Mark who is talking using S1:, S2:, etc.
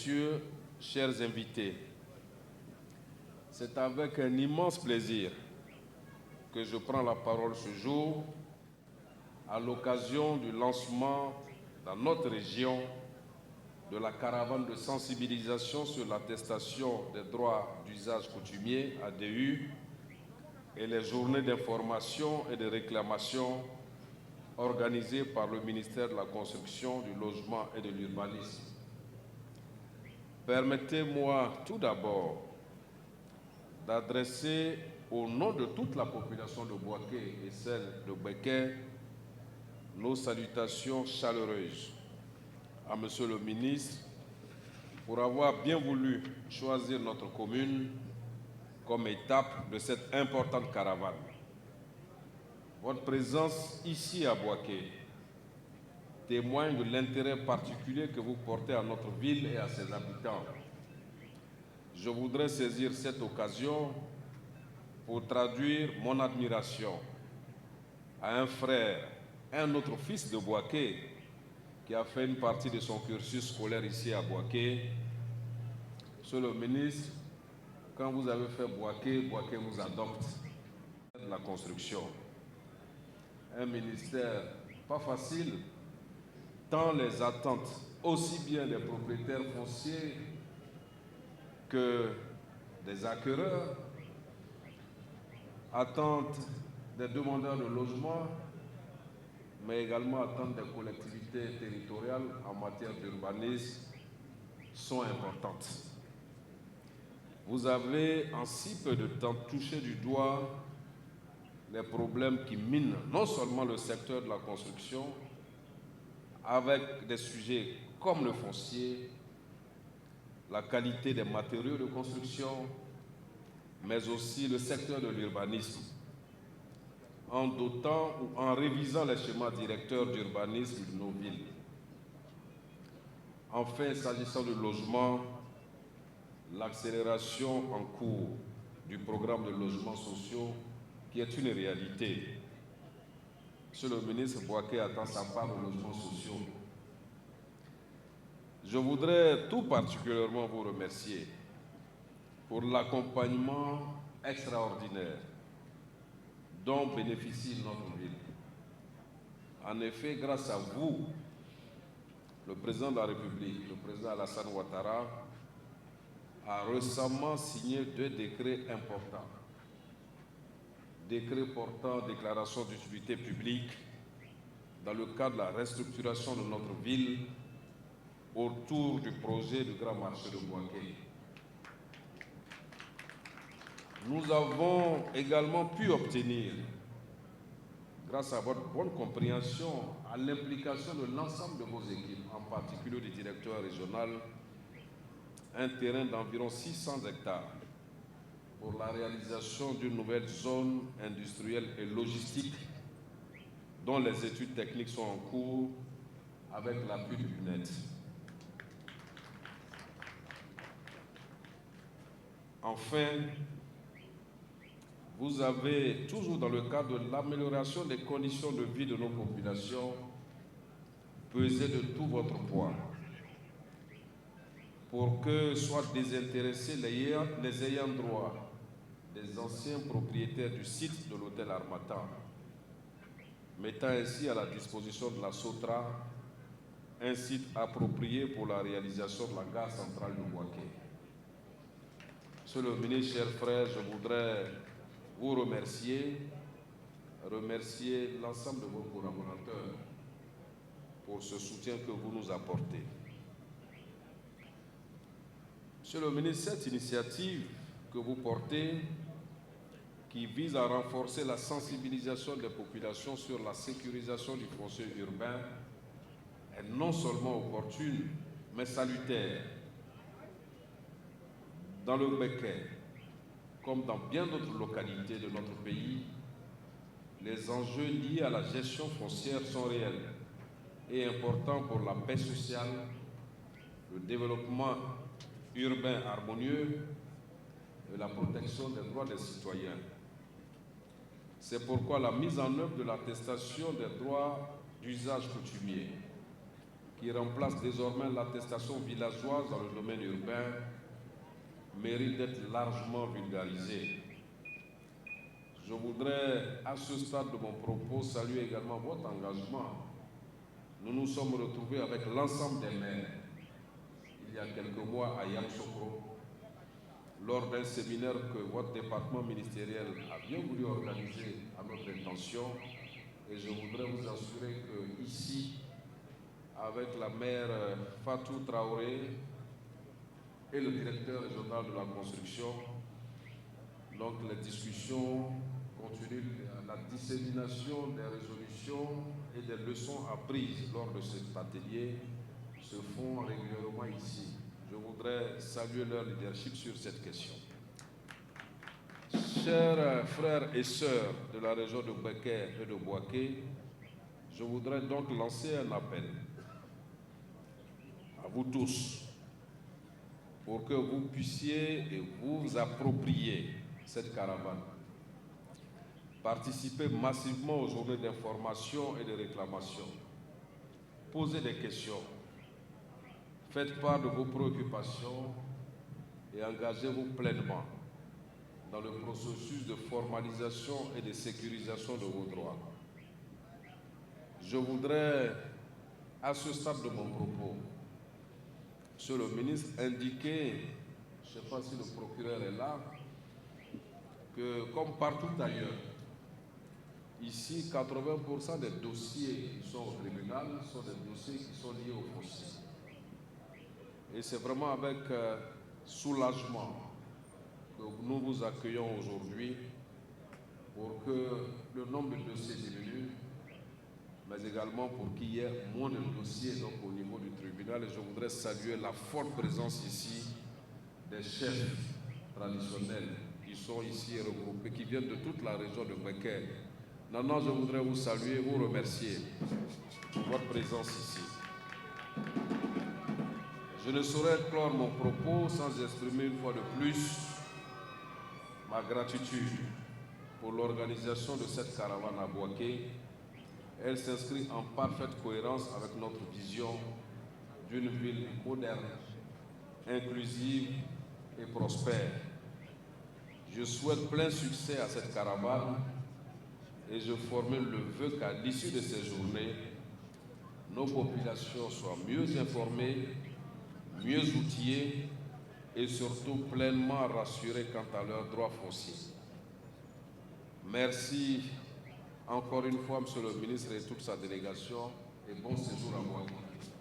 S1: Messieurs, chers invités, c'est avec un immense plaisir que je prends la parole ce jour à l'occasion du lancement dans notre région de la caravane de sensibilisation sur l'attestation des droits d'usage coutumier, ADU, et les journées d'information et de réclamation organisées par le ministère de la Construction, du Logement et de l'Urbanisme. Permettez-moi tout d'abord d'adresser au nom de toute la population de Bouaké et celle de Béké nos salutations chaleureuses à Monsieur le ministre pour avoir bien voulu choisir notre commune comme étape de cette importante caravane. Votre présence ici à Bouaké témoigne de l'intérêt particulier que vous portez à notre ville et à ses habitants. Je voudrais saisir cette occasion pour traduire mon admiration à un frère, un autre fils de Bouaké, qui a fait une partie de son cursus scolaire ici à Bouaké. Monsieur le ministre, quand vous avez fait Bouaké, Bouaké vous adopte. De la construction. Un ministère pas facile, tant les attentes, aussi bien des propriétaires fonciers que des acquéreurs, attentes des demandeurs de logement, mais également attentes des collectivités territoriales en matière d'urbanisme sont importantes. Vous avez en si peu de temps touché du doigt les problèmes qui minent non seulement le secteur de la construction, avec des sujets comme le foncier, la qualité des matériaux de construction, mais aussi le secteur de l'urbanisme, en dotant ou en révisant les schémas directeurs d'urbanisme de nos villes. Enfin, s'agissant du logement, l'accélération en cours du programme de logements sociaux qui est une réalité. Monsieur le ministre, Bouaké attend sa part de logements sociaux. Je voudrais tout particulièrement vous remercier pour l'accompagnement extraordinaire dont bénéficie notre ville. En effet, grâce à vous, le président de la République, le président Alassane Ouattara, a récemment signé 2 décrets importants. Décret portant déclaration d'utilité publique dans le cadre de la restructuration de notre ville autour du projet du grand marché de Bouaké. Nous avons également pu obtenir, grâce à votre bonne compréhension, à l'implication de l'ensemble de vos équipes, en particulier du directeur régional, un terrain d'environ 600 hectares pour la réalisation d'une nouvelle zone industrielle et logistique dont les études techniques sont en cours avec l'appui du PNED. Enfin, vous avez, toujours dans le cadre de l'amélioration des conditions de vie de nos populations, pesé de tout votre poids pour que soient désintéressés les ayants droit des anciens propriétaires du site de l'hôtel Harmattan, mettant ainsi à la disposition de la SOTRA un site approprié pour la réalisation de la gare centrale de Bouaké. Monsieur le ministre, chers frères, je voudrais vous remercier l'ensemble de vos collaborateurs pour ce soutien que vous nous apportez. Monsieur le ministre, cette initiative que vous portez, qui vise à renforcer la sensibilisation des populations sur la sécurisation du foncier urbain, est non seulement opportune, mais salutaire. Dans le Béké, comme dans bien d'autres localités de notre pays, les enjeux liés à la gestion foncière sont réels et importants pour la paix sociale, le développement urbain harmonieux et la protection des droits des citoyens. C'est pourquoi la mise en œuvre de l'attestation des droits d'usage coutumier, qui remplace désormais l'attestation villageoise dans le domaine urbain, mérite d'être largement vulgarisée. Je voudrais, à ce stade de mon propos, saluer également votre engagement. Nous nous sommes retrouvés avec l'ensemble des maires, il y a quelques mois à Yamoussoukro, lors d'un séminaire que votre département ministériel a bien voulu organiser à notre intention. Et je voudrais vous assurer que ici, avec la maire Fatou Traoré et le directeur régional de la construction, donc les discussions continuent, la dissémination des résolutions et des leçons apprises lors de cet atelier se font régulièrement ici. Je voudrais saluer leur leadership sur cette question. Chers frères et sœurs de la région de Beké et de Bouaké, je voudrais donc lancer un appel à vous tous pour que vous puissiez et vous approprier cette caravane. Participez massivement aux journées d'information et de réclamation. Posez des questions. Faites part de vos préoccupations et engagez-vous pleinement dans le processus de formalisation et de sécurisation de vos droits. Je voudrais, à ce stade de mon propos, Monsieur le ministre, indiquer, je ne sais pas si le procureur est là, que comme partout ailleurs, ici, 80% des dossiers qui sont au tribunal sont des dossiers qui sont liés au foncier. Et c'est vraiment avec soulagement que nous vous accueillons aujourd'hui pour que le nombre de dossiers diminue, mais également pour qu'il y ait moins de dossiers donc, au niveau du tribunal. Et je voudrais saluer la forte présence ici des chefs traditionnels qui sont ici regroupés, qui viennent de toute la région de Beké. Maintenant, je voudrais vous saluer et vous remercier pour votre présence ici. Je ne saurais clore mon propos sans exprimer une fois de plus ma gratitude pour l'organisation de cette caravane à Bouaké. Elle s'inscrit en parfaite cohérence avec notre vision d'une ville moderne, inclusive et prospère. Je souhaite plein succès à cette caravane et je formule le vœu qu'à l'issue de ces journées, nos populations soient mieux informées, mieux outillées et surtout pleinement rassurées quant à leurs droits fonciers. Merci encore une fois, Monsieur le ministre et toute sa délégation, et bon séjour à vous.